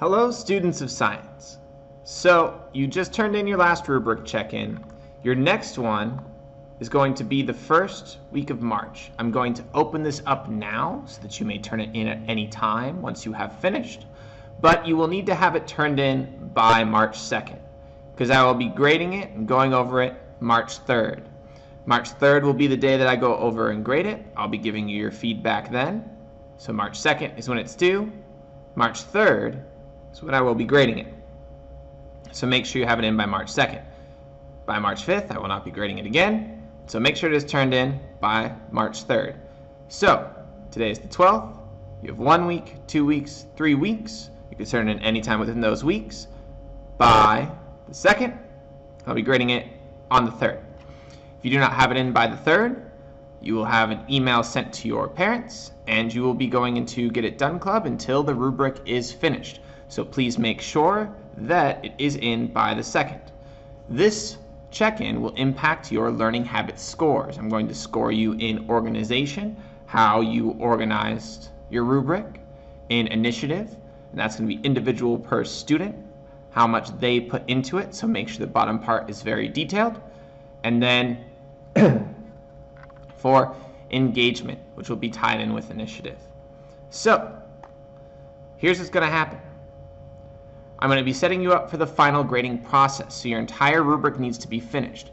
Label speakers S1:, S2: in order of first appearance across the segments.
S1: Hello, students of science. So, you just turned in your last rubric check-in. Your next one is going to be the first week of March. I'm going to open this up now so that you may turn it in at any time once you have finished. But you will need to have it turned in by March 2nd, because I will be grading it and going over it March 3rd. March 3rd will be the day that I go over and grade it. I'll be giving you your feedback then. So March 2nd is when it's due. March 3rd is when I will be grading it. So make sure you have it in by March 2nd. By March 5th, I will not be grading it again. So make sure it is turned in by March 3rd. So today is the 12th. You have 1 week, 2 weeks, 3 weeks. You can turn it in any time within those weeks. By the 2nd, I'll be grading it on the 3rd. If you do not have it in by the 3rd, you will have an email sent to your parents, and you will be going into Get It Done Club until the rubric is finished. So please make sure that it is in by the 2nd. This check-in will impact your learning habits scores. I'm going to score you in organization, how you organized your rubric, in initiative, and that's going to be individual per student, how much they put into it, so make sure the bottom part is very detailed, and then for engagement, which will be tied in with initiative. So here's what's going to happen. I'm going to be setting you up for the final grading process, so your entire rubric needs to be finished.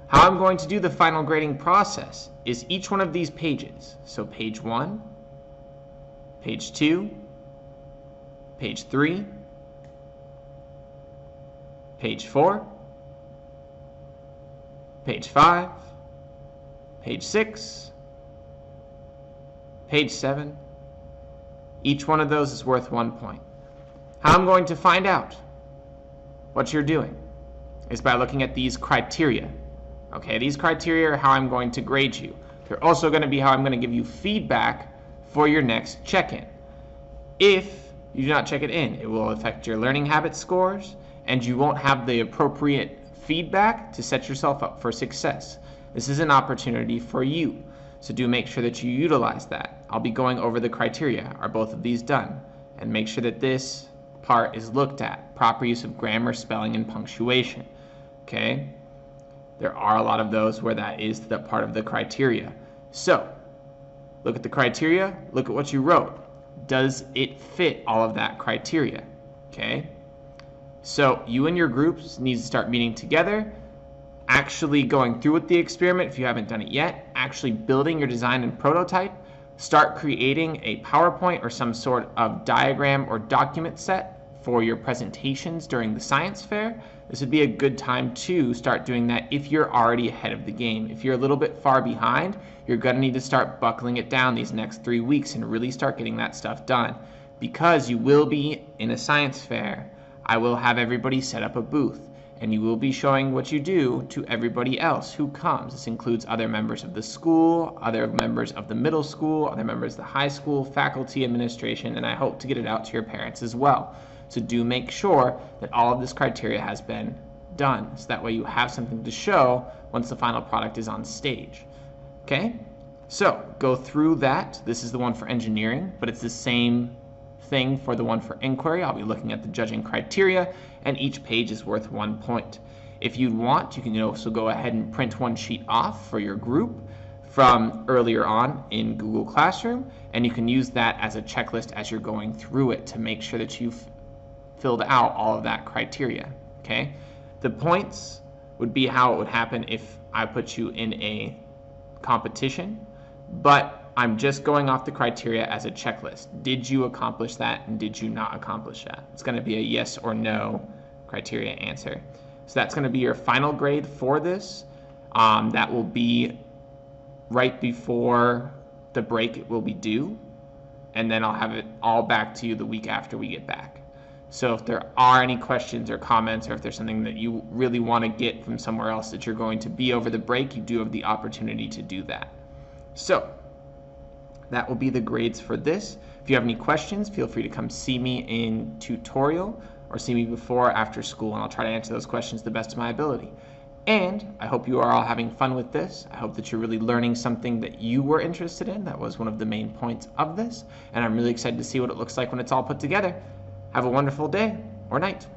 S1: How I'm going to do the final grading process is each one of these pages. So page 1, page 2, page 3, page 4, page 5, page 6, page 7. Each one of those is worth 1 point. How I'm going to find out what you're doing is by looking at these criteria. Okay, these criteria are how I'm going to grade you. They're also going to be how I'm going to give you feedback for your next check-in. If you do not check it in, it will affect your learning habit scores, and you won't have the appropriate feedback to set yourself up for success. This is an opportunity for you, so do make sure that you utilize that. I'll be going over the criteria. Are both of these done? And make sure that this part is looked at. Proper use of grammar, spelling, and punctuation. Okay? There are a lot of those where that is the part of the criteria. So, look at the criteria, look at what you wrote. Does it fit all of that criteria? Okay? So, you and your groups need to start meeting together, actually going through with the experiment if you haven't done it yet, actually building your design and prototype, start creating a PowerPoint or some sort of diagram or document set for your presentations during the science fair. This would be a good time to start doing that if you're already ahead of the game. If you're a little bit far behind, you're going to need to start buckling it down these next 3 weeks and really start getting that stuff done. Because you will be in a science fair, I will have everybody set up a booth, and you will be showing what you do to everybody else who comes. This includes other members of the school, other members of the middle school, other members of the high school, faculty, administration, and I hope to get it out to your parents as well. So do make sure that all of this criteria has been done, so that way you have something to show once the final product is on stage. Okay? So go through that. This is the one for engineering, but it's the same thing for the one for inquiry. I'll be looking at the judging criteria, and each page is worth 1 point. If you want, you can also go ahead and print one sheet off for your group from earlier on in Google Classroom, and you can use that as a checklist as you're going through it to make sure that you've filled out all of that criteria. Okay? The points would be how it would happen if I put you in a competition, but I'm just going off the criteria as a checklist. Did you accomplish that, and did you not accomplish that? It's going to be a yes or no criteria answer. So that's going to be your final grade for this. That will be right before the break it will be due, and then I'll have it all back to you the week after we get back. So if there are any questions or comments, or if there's something that you really want to get from somewhere else that you're going to be over the break, you do have the opportunity to do that. So that will be the grades for this. If you have any questions, feel free to come see me in tutorial or see me before or after school, and I'll try to answer those questions to the best of my ability. And I hope you are all having fun with this. I hope that you're really learning something that you were interested in. That was one of the main points of this. And I'm really excited to see what it looks like when it's all put together. Have a wonderful day or night.